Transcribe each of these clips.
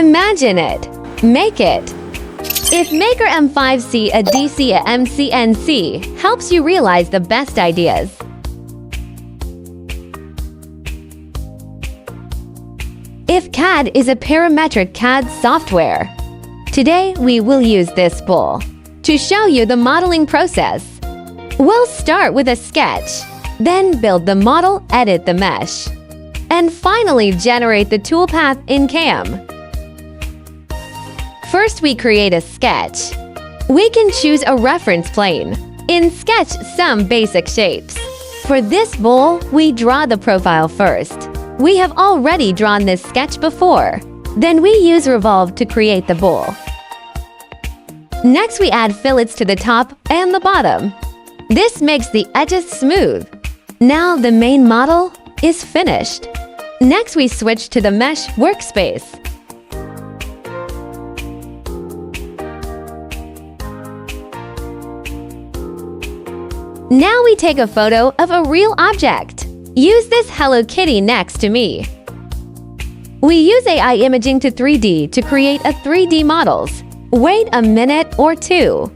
Imagine it. Make it. IFMaker M5C a DC a CNC helps you realize the best ideas. IFCAD is a parametric CAD software. Today, we will use this bowl to show you the modeling process. We'll start with a sketch, then build the model, edit the mesh, and finally generate the toolpath in CAM. First, we create a sketch. We can choose a reference plane and sketch some basic shapes. For this bowl, we draw the profile first. We have already drawn this sketch before. Then we use Revolve to create the bowl. Next, we add fillets to the top and the bottom. This makes the edges smooth. Now the main model is finished. Next, we switch to the mesh workspace. Now we take a photo of a real object. Use this Hello Kitty next to me. We use AI imaging to 3D to create a 3D models. Wait a minute or two.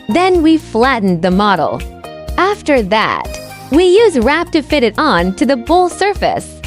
Then we flatten the model. After that, we use wrap to fit it on to the bowl surface.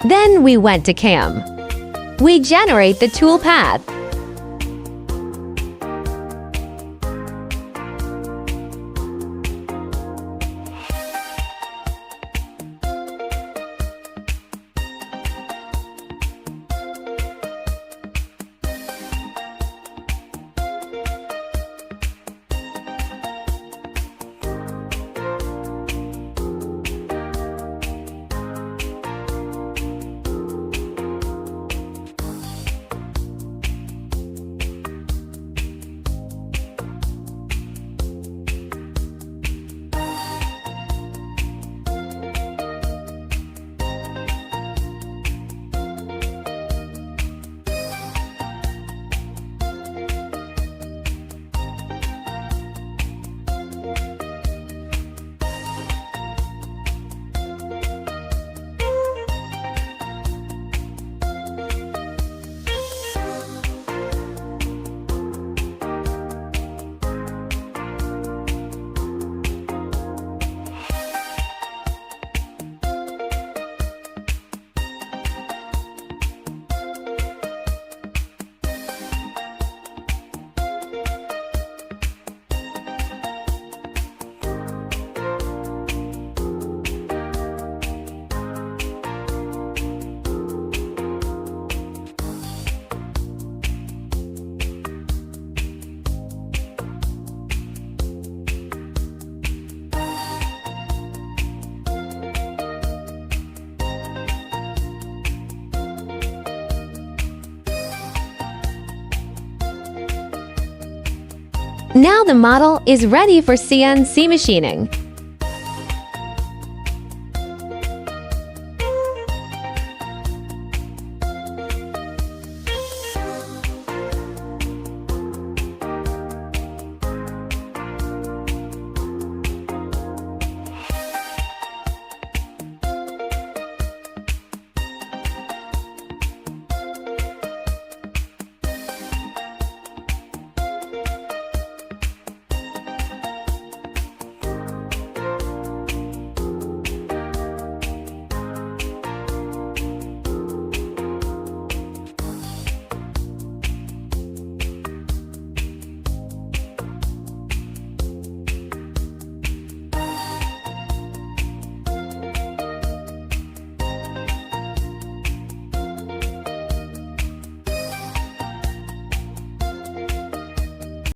Then we went to CAM. We generate the toolpath. Now the model is ready for CNC machining.